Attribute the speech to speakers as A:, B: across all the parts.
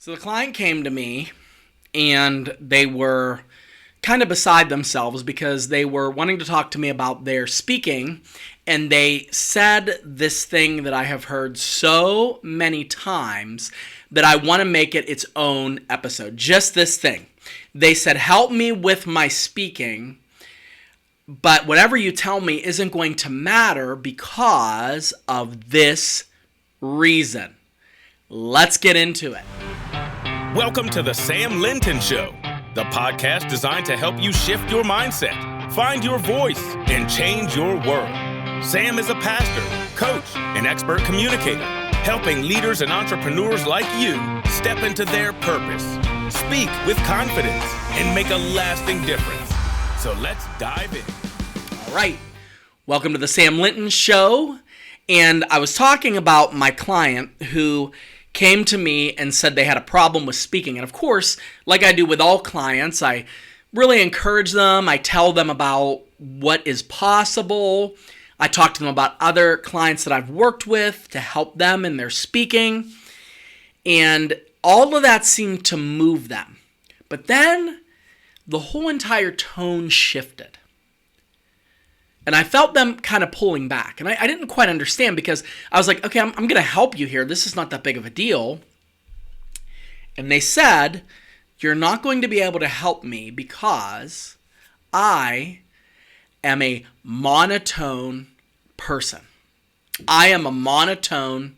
A: So the client came to me and they were kind of beside themselves because they were wanting to talk to me about their speaking, and they said this thing that I have heard so many times that I want to make it its own episode. Just this thing. They said, help me with my speaking, but whatever you tell me isn't going to matter because of this reason. Let's get into it.
B: Welcome to the Sam Linton Show, the podcast designed to help you shift your mindset, find your voice, and change your world. Sam is a pastor, coach, and expert communicator, helping leaders and entrepreneurs like you step into their purpose, speak with confidence, and make a lasting difference. So let's dive in.
A: All right. Welcome to the Sam Linton Show. And I was talking about my client who came to me and said they had a problem with speaking. And of course, like I do with all clients, I really encourage them. I tell them about what is possible. I talk to them about other clients that I've worked with to help them in their speaking. And all of that seemed to move them. But then the whole entire tone shifted. And I felt them kind of pulling back. And I didn't quite understand because I was like, okay, I'm going to help you here. This is not that big of a deal. And they said, you're not going to be able to help me because I am a monotone person. I am a monotone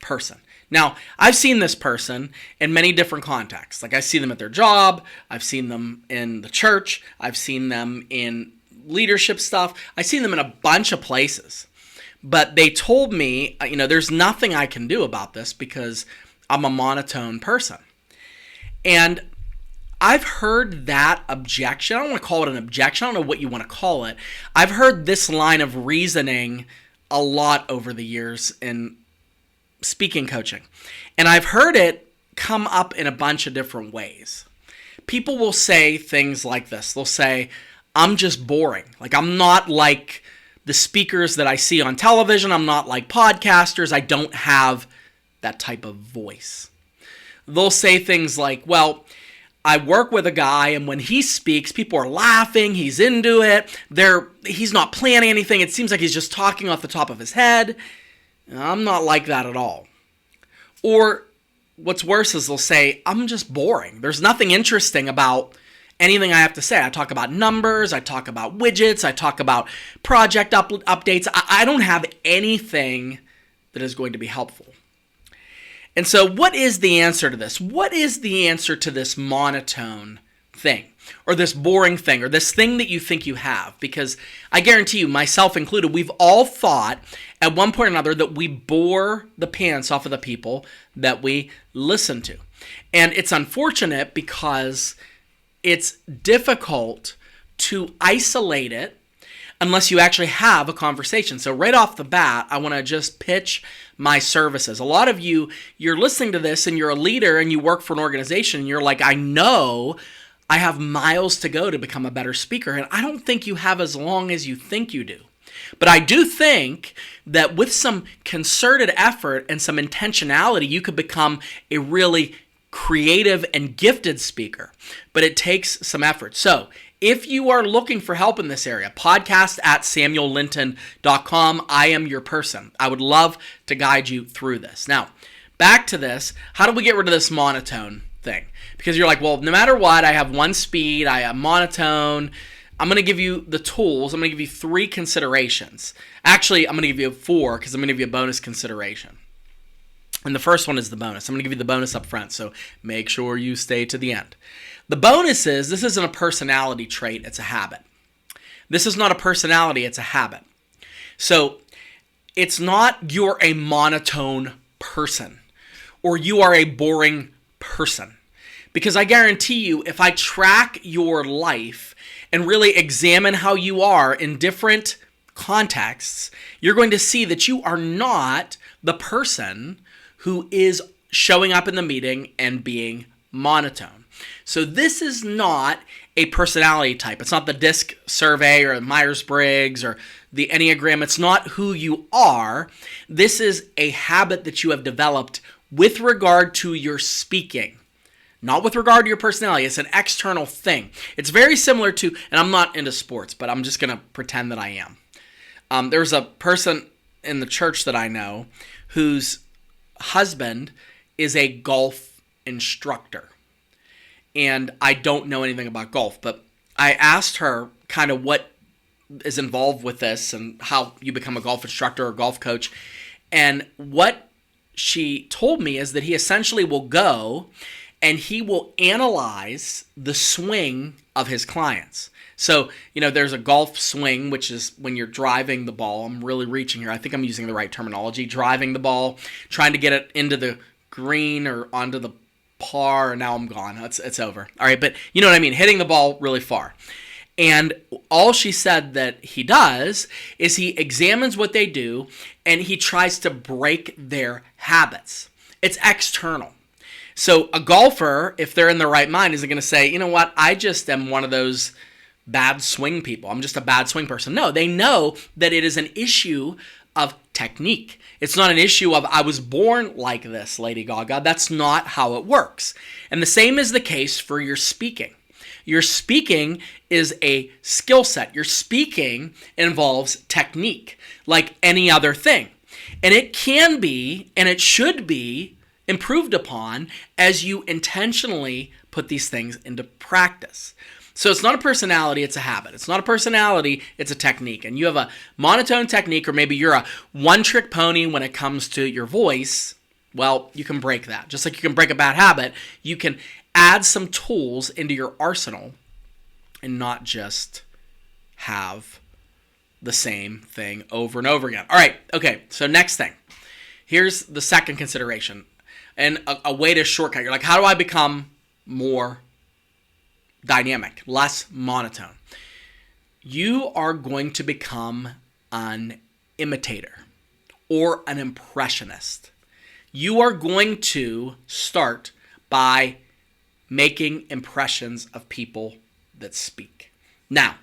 A: person. Now, I've seen this person in many different contexts. Like I see them at their job. I've seen them in the church. I've seen them in leadership stuff. I've seen them in a bunch of places. But they told me, there's nothing I can do about this because I'm a monotone person. And I've heard that objection. I don't want to call it an objection. I don't know what you want to call it. I've heard this line of reasoning a lot over the years in speaking coaching. And I've heard it come up in a bunch of different ways. People will say things like this. They'll say, I'm just boring. Like, I'm not like the speakers that I see on television. I'm not like podcasters. I don't have that type of voice. They'll say things like, well, I work with a guy, and when he speaks, people are laughing. He's into it. He's not planning anything. It seems like he's just talking off the top of his head. I'm not like that at all. Or what's worse is they'll say, I'm just boring. There's nothing interesting about anything I have to say. I talk about numbers, I talk about widgets, I talk about project updates. I don't have anything that is going to be helpful. And so what is the answer to this? What is the answer to this monotone thing? Or this boring thing? Or this thing that you think you have? Because I guarantee you, myself included, we've all thought at one point or another that we bore the pants off of the people that we listen to. And it's unfortunate because it's difficult to isolate it unless you actually have a conversation. So right off the bat, I want to just pitch my services. A lot of you, you're listening to this and you're a leader and you work for an organization and you're like, I know I have miles to go to become a better speaker. And I don't think you have as long as you think you do. But I do think that with some concerted effort and some intentionality, you could become a really creative and gifted speaker, but it takes some effort. So if you are looking for help in this area, podcast@samuellinton.com. I am your person. I would love to guide you through this. Now, back to this. How do we get rid of this monotone thing? Because you're like, well, no matter what, I have one speed, I am monotone. I'm going to give you the tools. I'm going to give you 3 considerations. Actually, I'm going to give you 4 because I'm going to give you a bonus consideration. And the first one is the bonus. I'm going to give you the bonus up front, so make sure you stay to the end. The bonus is, this isn't a personality trait, it's a habit. This is not a personality, it's a habit. So it's not you're a monotone person or you are a boring person. Because I guarantee you, if I track your life and really examine how you are in different contexts, you're going to see that you are not the person who is showing up in the meeting and being monotone. So this is not a personality type. It's not the DISC survey or Myers-Briggs or the Enneagram. It's not who you are. This is a habit that you have developed with regard to your speaking, not with regard to your personality. It's an external thing. It's very similar to, and I'm not into sports, but I'm just going to pretend that I am. There's a person in the church that I know whose husband is a golf instructor. And I don't know anything about golf, but I asked her kind of what is involved with this and how you become a golf instructor or golf coach. And what she told me is that he essentially will go and he will analyze the swing of his clients. So, there's a golf swing, which is when you're driving the ball. I'm really reaching here. I think I'm using the right terminology. Driving the ball, trying to get it into the green or onto the par, and now I'm gone. It's over. All right, but you know what I mean, hitting the ball really far. And all she said that he does is he examines what they do and he tries to break their habits. It's external. So a golfer, if they're in their right mind, isn't going to say, you know what, I just am one of those bad swing people. I'm just a bad swing person. No, they know that it is an issue of technique. It's not an issue of I was born like this, Lady Gaga. That's not how it works. And the same is the case for your speaking. Your speaking is a skill set. Your speaking involves technique like any other thing. And it can be, and it should be, improved upon as you intentionally put these things into practice. So it's not a personality, it's a habit. It's not a personality, it's a technique. And you have a monotone technique, or maybe you're a one-trick pony when it comes to your voice. Well, you can break that. Just like you can break a bad habit, you can add some tools into your arsenal and not just have the same thing over and over again. All right, okay, so next thing. Here's the second consideration and a way to shortcut. You're like, how do I become more dynamic, less monotone? You are going to become an imitator or an impressionist. You are going to start by making impressions of people that speak. Now,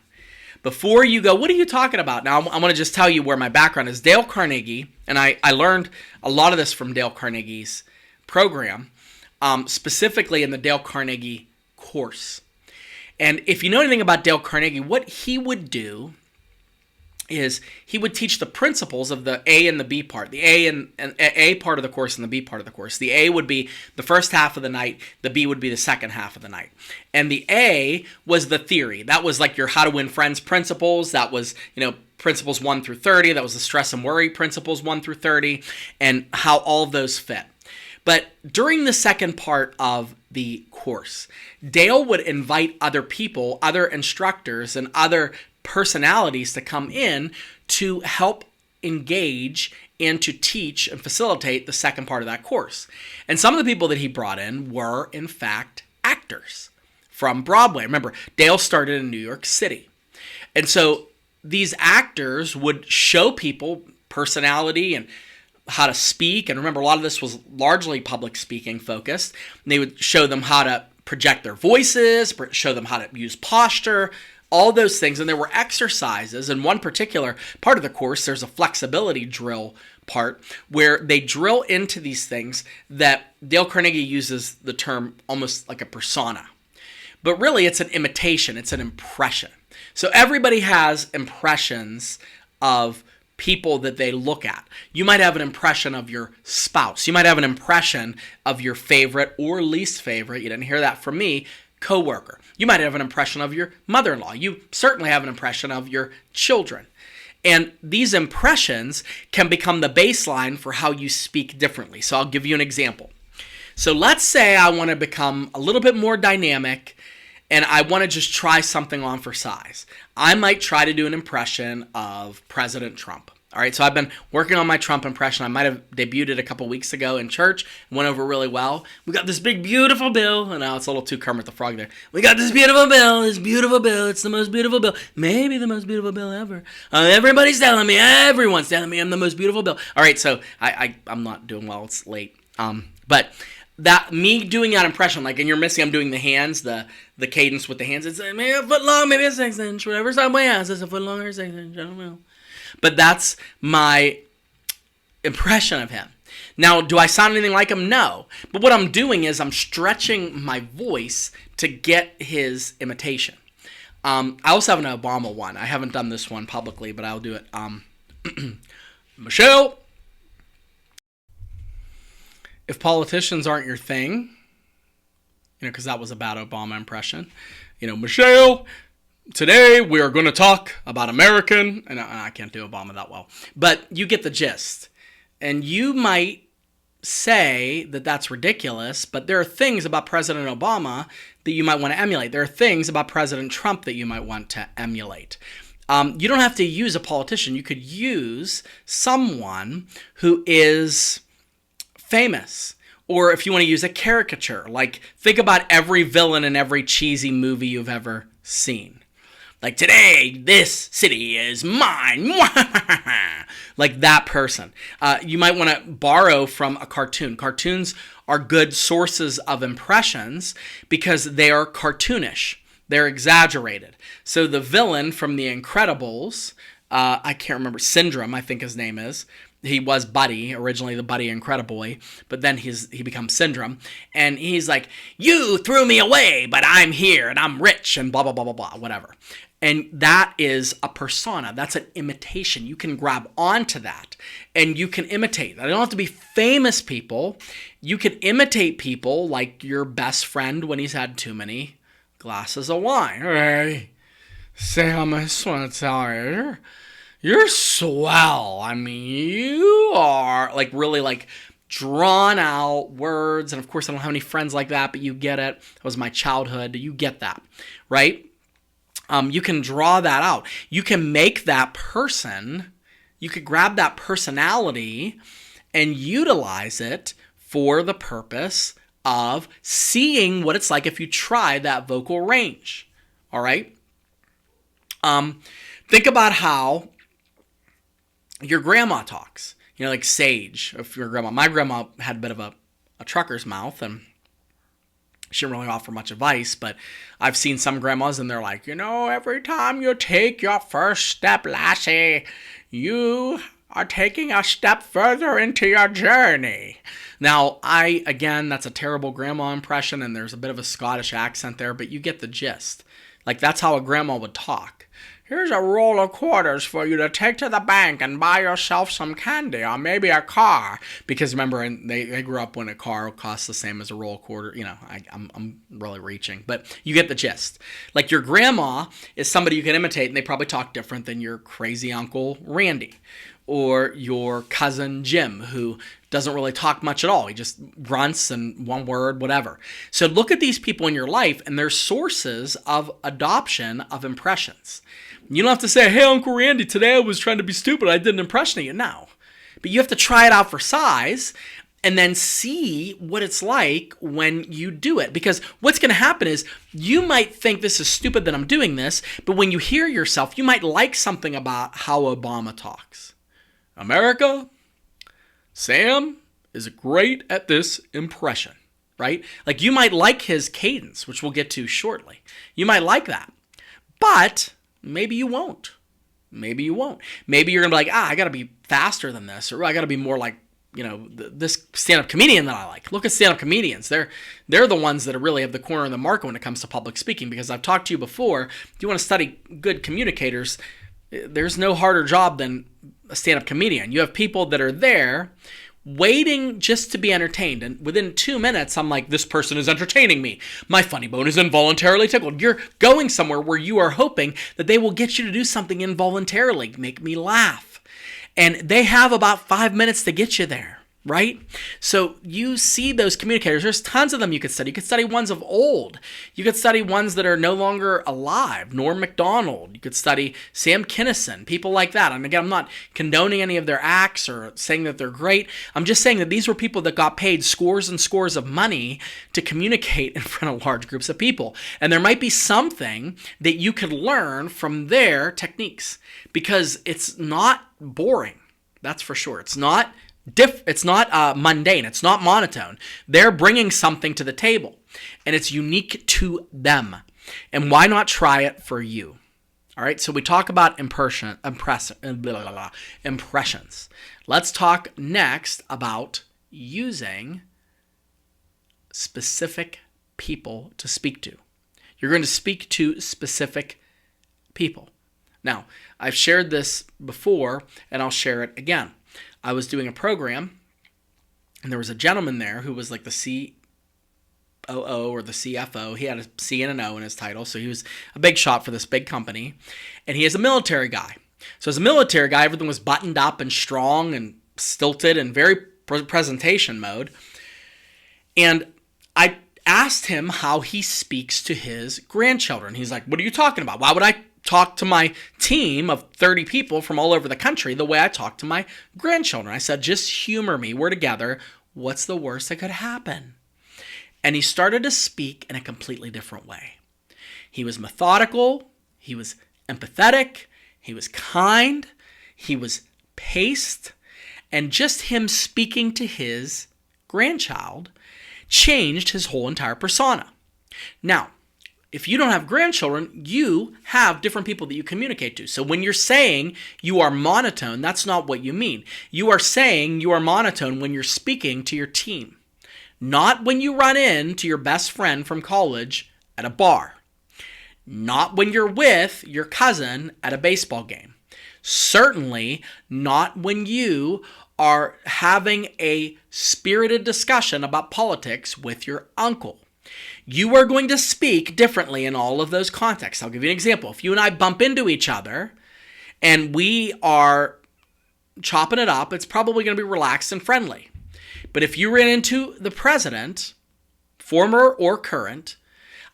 A: before you go, what are you talking about? Now, I want to just tell you where my background is. Dale Carnegie, and I learned a lot of this from Dale Carnegie's program, specifically in the Dale Carnegie course. And if you know anything about Dale Carnegie, what he would do is he would teach the principles of the A and the B part, the A part of the course and the B part of the course. The A would be the first half of the night, the B would be the second half of the night. And the A was the theory. That was like your how to win friends principles. That was, principles 1 through 30. That was the stress and worry principles 1 through 30 and how all of those fit. But during the second part of the course, Dale would invite other people, other instructors, and other personalities to come in to help engage and to teach and facilitate the second part of that course. And some of the people that he brought in were, in fact, actors from Broadway. Remember, Dale started in New York City. And so these actors would show people personality and how to speak. And remember, a lot of this was largely public speaking focused. And they would show them how to project their voices, show them how to use posture, all those things. And there were exercises. In one particular part of the course, there's a flexibility drill part where they drill into these things that Dale Carnegie uses the term almost like a persona. But really, it's an imitation. It's an impression. So everybody has impressions of people that they look at. You might have an impression of your spouse. You might have an impression of your favorite or least favorite, you didn't hear that from me, coworker. You might have an impression of your mother-in-law. You certainly have an impression of your children. And these impressions can become the baseline for how you speak differently. So I'll give you an example. So let's say I want to become a little bit more dynamic and I want to just try something on for size. I might try to do an impression of President Trump. All right, so I've been working on my Trump impression. I might have debuted it a couple weeks ago in church. It went over really well. We got this big, beautiful bill. And now it's a little too Kermit the Frog there. We got this beautiful bill. It's the most beautiful bill. Maybe the most beautiful bill ever. Everybody's telling me. Everyone's telling me I'm the most beautiful bill. All right, so I'm not doing well. It's late. But that me doing that impression, like, and you're missing, I'm doing the hands, the cadence with the hands. It's maybe a foot long, maybe a 6 inch, whatever Subway has. It's a foot long or 6 inch. I don't know. But that's my impression of him. Now, do I sound anything like him? No. But what I'm doing is I'm stretching my voice to get his imitation. I also have an Obama one. I haven't done this one publicly, but I'll do it. Michelle, if politicians aren't your thing, because that was a bad Obama impression. Michelle, today we are going to talk about American, and I can't do Obama that well, but you get the gist. And you might say that that's ridiculous, but there are things about President Obama that you might want to emulate. There are things about President Trump that you might want to emulate. You don't have to use a politician. You could use someone who is famous. Or if you want to use a caricature, like think about every villain in every cheesy movie you've ever seen. Like, today, this city is mine. Like that person. You might want to borrow from a cartoon. Cartoons are good sources of impressions because they are cartoonish. They're exaggerated. So the villain from The Incredibles, I can't remember, Syndrome, I think his name is. He was Buddy, originally the Buddy Incrediboy, but then he becomes Syndrome, and he's like, you threw me away, but I'm here, and I'm rich, and blah, blah, blah, blah, blah, whatever. And that is a persona. That's an imitation. You can grab onto that, and you can imitate. They don't have to be famous people. You can imitate people like your best friend when he's had too many glasses of wine. Hey, Sam, I just want to tell you, you're swell. I mean, you are really drawn out words. And of course, I don't have any friends like that, but you get it. That was my childhood. You get that, right? You can draw that out. You can make that person, you could grab that personality and utilize it for the purpose of seeing what it's like if you try that vocal range. All right? Think about how your grandma talks, like Sage, if your grandma. My grandma had a bit of a trucker's mouth, and she didn't really offer much advice, but I've seen some grandmas, and they're like, every time you take your first step, lassie, you are taking a step further into your journey. Now, that's a terrible grandma impression, and there's a bit of a Scottish accent there, but you get the gist. Like, that's how a grandma would talk. Here's a roll of quarters for you to take to the bank and buy yourself some candy or maybe a car. Because remember, they grew up when a car costs the same as a roll of quarter. I'm really reaching. But you get the gist. Like, your grandma is somebody you can imitate, and they probably talk different than your crazy Uncle Randy. Or your cousin Jim, who doesn't really talk much at all. He just grunts and one word, whatever. So look at these people in your life, and they're sources of adoption of impressions. You don't have to say, hey, Uncle Randy, today I was trying to be stupid. I did an impression of you. No. But you have to try it out for size and then see what it's like when you do it. Because what's going to happen is you might think this is stupid that I'm doing this, but when you hear yourself, you might like something about how Obama talks. America, Sam is great at this impression, right? Like, you might like his cadence, which we'll get to shortly. You might like that, but maybe you won't. Maybe you won't. Maybe you're going to be like, I got to be faster than this, or I got to be more like, this stand-up comedian that I like. Look at stand-up comedians. They're the ones that really have the corner of the market when it comes to public speaking, because I've talked to you before. If you want to study good communicators, there's no harder job than a stand-up comedian. You have people that are there waiting just to be entertained. And within 2 minutes, I'm like, this person is entertaining me. My funny bone is involuntarily tickled. You're going somewhere where you are hoping that they will get you to do something involuntarily, make me laugh. And they have about 5 minutes to get you there, right? So you see those communicators. There's tons of them you could study. You could study ones of old. You could study ones that are no longer alive. Norm Macdonald. You could study Sam Kinison, people like that. And again, I'm not condoning any of their acts or saying that they're great. I'm just saying that these were people that got paid scores and scores of money to communicate in front of large groups of people. And there might be something that you could learn from their techniques, because it's not boring. That's for sure. It's not mundane. It's not monotone. They're bringing something to the table, and it's unique to them. And why not try it for you? All right, so we talk about impressions. Let's talk next about using specific people to speak to. You're going to speak to specific people. Now, I've shared this before, and I'll share it again. I was doing a program, and there was a gentleman there who was like the COO or the CFO. He had a C and an O in his title, so he was a big shot for this big company, and he is a military guy. So as a military guy, everything was buttoned up and strong and stilted and very presentation mode. And I asked him how he speaks to his grandchildren. He's like, what are you talking about? Why would I talk to my team of 30 people from all over the country the way I talk to my grandchildren? I said, just humor me. We're together. What's the worst that could happen? And he started to speak in a completely different way. He was methodical. He was empathetic. He was kind. He was paced. And just him speaking to his grandchild changed his whole entire persona. Now, if you don't have grandchildren, you have different people that you communicate to. So when you're saying you are monotone, that's not what you mean. You are saying you are monotone when you're speaking to your team, not when you run into your best friend from college at a bar, not when you're with your cousin at a baseball game, certainly not when you are having a spirited discussion about politics with your uncle. You are going to speak differently in all of those contexts. I'll give you an example. If you and I bump into each other and we are chopping it up, it's probably going to be relaxed and friendly. But if you ran into the president, former or current,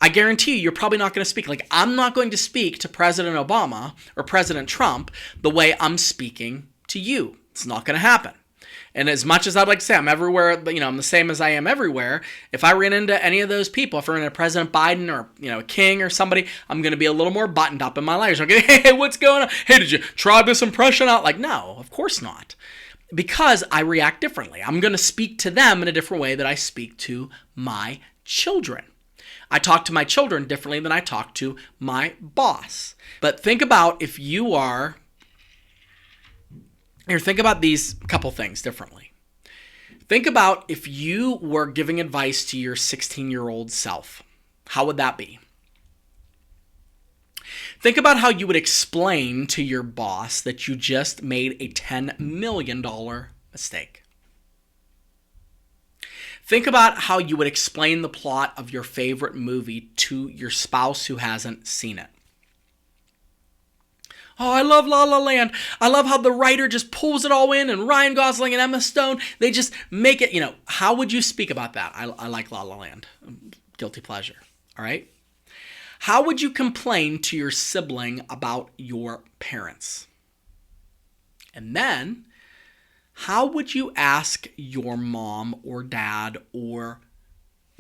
A: I guarantee you're probably not going to speak. Like, I'm not going to speak to President Obama or President Trump the way I'm speaking to you. It's not going to happen. And as much as I'd like to say I'm everywhere, but I'm the same as I am everywhere, if I ran into any of those people, if I ran into President Biden or a king or somebody, I'm going to be a little more buttoned up in my language. I'm going to, hey, what's going on? Hey, did you try this impression out? Like, no, of course not. Because I react differently. I'm going to speak to them in a different way that I speak to my children. I talk to my children differently than I talk to my boss. But think about if you are... Here, think about these couple things differently. Think about if you were giving advice to your 16-year-old self. How would that be? Think about how you would explain to your boss that you just made a $10 million mistake. Think about how you would explain the plot of your favorite movie to your spouse who hasn't seen it. Oh, I love La La Land. I love how the writer just pulls it all in, and Ryan Gosling and Emma Stone, they just make it, how would you speak about that? I like La La Land. Guilty pleasure. All right? How would you complain to your sibling about your parents? And then, how would you ask your mom or dad or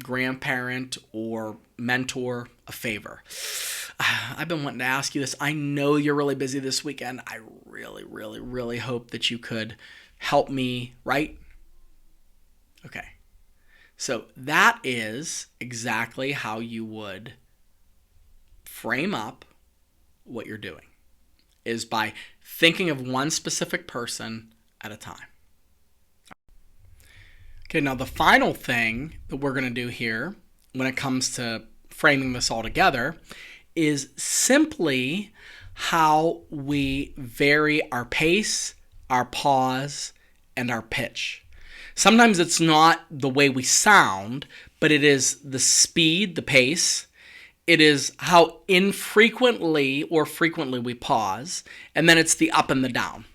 A: grandparent or mentor a favor? I've been wanting to ask you this. I know you're really busy this weekend. I really, really, really hope that you could help me, right? Okay. So that is exactly how you would frame up what you're doing, is by thinking of one specific person at a time. Okay, now the final thing that we're going to do here when it comes to framing this all together is simply how we vary our pace, our pause, and our pitch. Sometimes it's not the way we sound, but it is the speed, the pace. It is how infrequently or frequently we pause, and then it's the up and the down.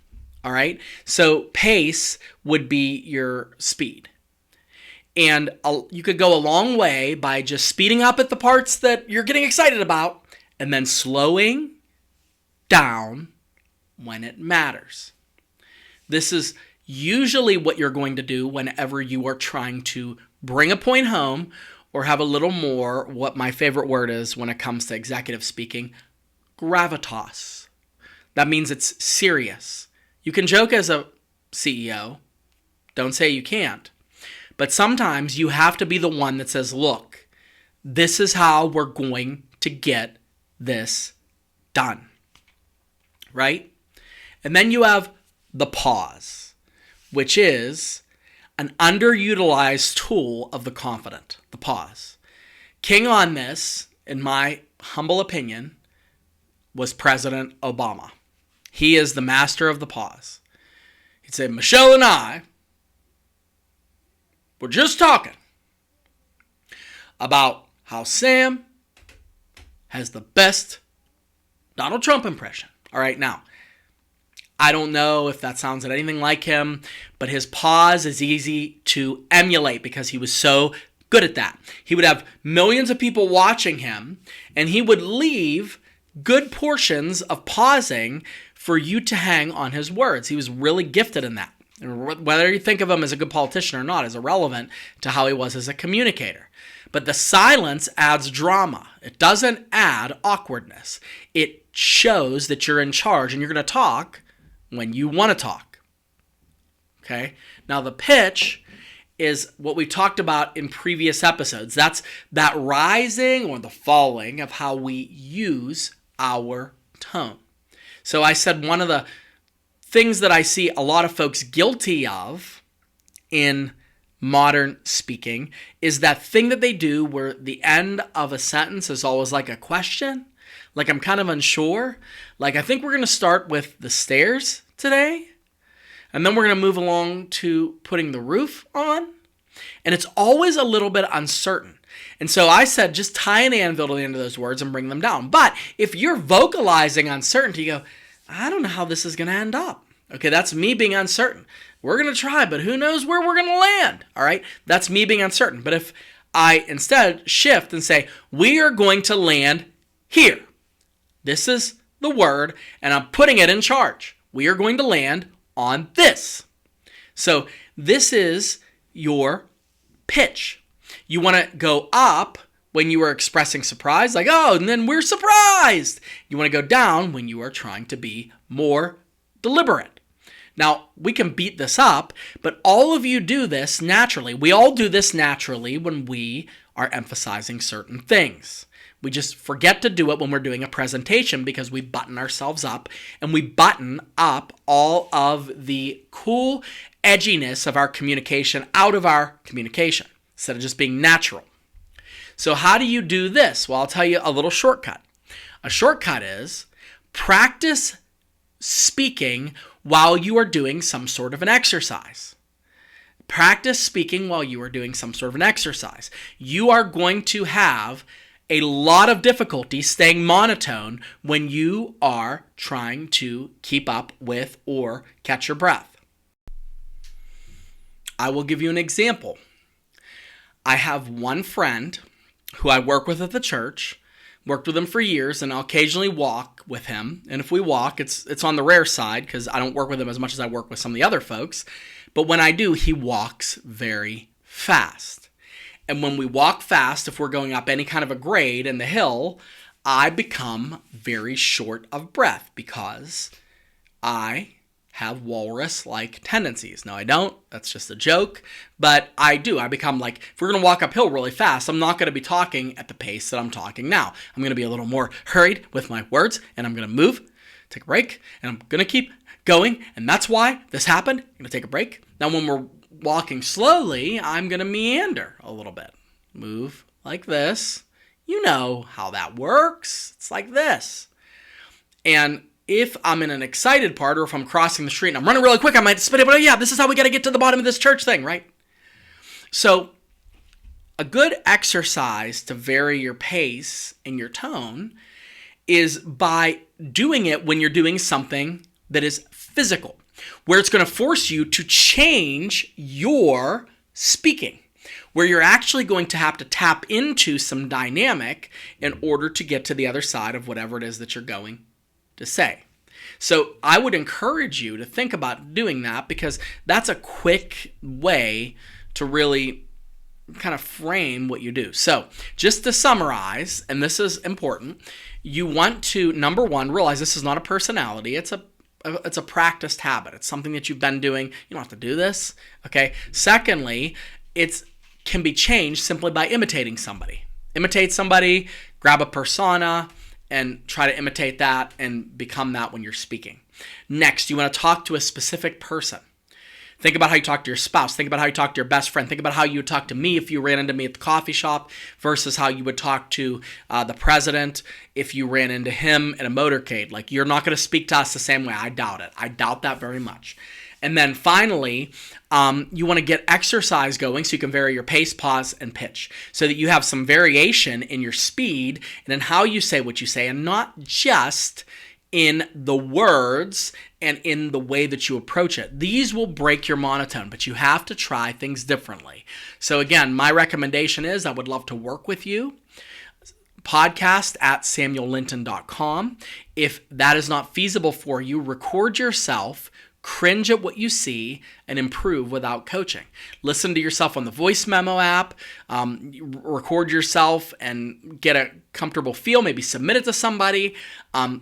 A: All right? So pace would be your speed. And you could go a long way by just speeding up at the parts that you're getting excited about and then slowing down when it matters. This is usually what you're going to do whenever you are trying to bring a point home or have a little more, what my favorite word is when it comes to executive speaking, gravitas. That means it's serious. You can joke as a CEO. Don't say you can't. But sometimes you have to be the one that says, look, this is how we're going to get this done. Right? And then you have the pause, which is, an underutilized tool of the confident, the pause. King on this, in my humble opinion, was President Obama. He is the master of the pause. He'd say, Michelle and I were just talking about how Sam has the best Donald Trump impression. All right, now, I don't know if that sounds anything like him, but his pause is easy to emulate because he was so good at that. He would have millions of people watching him, and he would leave good portions of pausing for you to hang on his words. He was really gifted in that. Whether you think of him as a good politician or not is irrelevant to how he was as a communicator. But the silence adds drama. It doesn't add awkwardness. It shows that you're in charge and you're going to talk when you want to talk. Okay? Now the pitch is what we talked about in previous episodes. That's that rising or the falling of how we use our tone. So I said one of the things that I see a lot of folks guilty of in modern speaking is that thing that they do where the end of a sentence is always like a question. Like, I'm kind of unsure. Like, I think we're going to start with the stairs today, and then we're going to move along to putting the roof on. And it's always a little bit uncertain. And so I said, just tie an anvil to the end of those words and bring them down. But if you're vocalizing uncertainty, you go, I don't know how this is going to end up. Okay, that's me being uncertain. We're going to try, but who knows where we're going to land, all right? That's me being uncertain. But if I instead shift and say, we are going to land here. This is the word, and I'm putting it in charge. We are going to land on this. So this is your pitch. You want to go up when you are expressing surprise, like, oh, and then we're surprised. You want to go down when you are trying to be more deliberate. Now, we can beat this up, but all of you do this naturally. We all do this naturally when we are emphasizing certain things. We just forget to do it when we're doing a presentation because we button ourselves up and we button up all of the cool edginess of our communication out of our communication instead of just being natural. So how do you do this? Well, I'll tell you a little shortcut. A shortcut is practice speaking while you are doing some sort of an exercise. Practice speaking while you are doing some sort of an exercise. You are going to have a lot of difficulty staying monotone when you are trying to keep up with or catch your breath. I will give you an example. I have one friend who I work with at the church, worked with him for years, and I'll occasionally walk with him. And if we walk, it's on the rare side because I don't work with him as much as I work with some of the other folks. But when I do, he walks very fast. And when we walk fast, if we're going up any kind of a grade in the hill, I become very short of breath because I have walrus-like tendencies. No, I don't. That's just a joke. But I do. I become like, if we're going to walk uphill really fast, I'm not going to be talking at the pace that I'm talking now. I'm going to be a little more hurried with my words, and I'm going to move, take a break, and I'm going to keep going. And that's why this happened. I'm going to take a break. Now, when we're walking slowly, I'm going to meander a little bit. Move like this. You know how that works. It's like this. And if I'm in an excited part or if I'm crossing the street and I'm running really quick, I might spit it, but yeah, this is how we got to get to the bottom of this church thing, right? So a good exercise to vary your pace and your tone is by doing it when you're doing something that is physical, where it's going to force you to change your speaking, where you're actually going to have to tap into some dynamic in order to get to the other side of whatever it is that you're going to say. So I would encourage you to think about doing that because that's a quick way to really kind of frame what you do. So just to summarize, and this is important, you want to, number one, realize this is not a personality. It's a practiced habit. It's something that you've been doing. You don't have to do this, okay? Secondly, it can be changed simply by imitating somebody. Imitate somebody, grab a persona, and try to imitate that and become that when you're speaking. Next, you want to talk to a specific person. Think about how you talk to your spouse. Think about how you talk to your best friend. Think about how you would talk to me if you ran into me at the coffee shop versus how you would talk to the president if you ran into him in a motorcade. Like, you're not going to speak to us the same way. I doubt it. I doubt that very much. And then finally, you want to get exercise going so you can vary your pace, pause, and pitch so that you have some variation in your speed and in how you say what you say, and not just in the words and in the way that you approach it. These will break your monotone, but you have to try things differently. So again, my recommendation is I would love to work with you. Podcast@samuellinton.com. If that is not feasible for you, record yourself, cringe at what you see, and improve without coaching. Listen to yourself on the voice memo app, record yourself and get a comfortable feel, maybe submit it to somebody.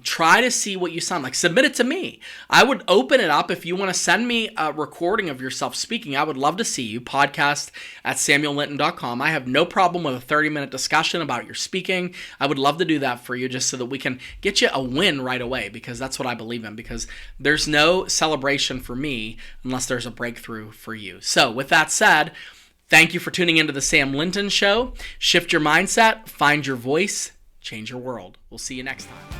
A: Try to see what you sound like. Submit it to me. I would open it up. If you want to send me a recording of yourself speaking, I would love to see you. Podcast@samuellinton.com. I have no problem with a 30-minute discussion about your speaking. I would love to do that for you just so that we can get you a win right away, because that's what I believe in, because there's no celebration for me unless there's a breakthrough for you. So with that said, thank you for tuning into the Sam Linton Show. Shift your mindset, find your voice, change your world. We'll see you next time.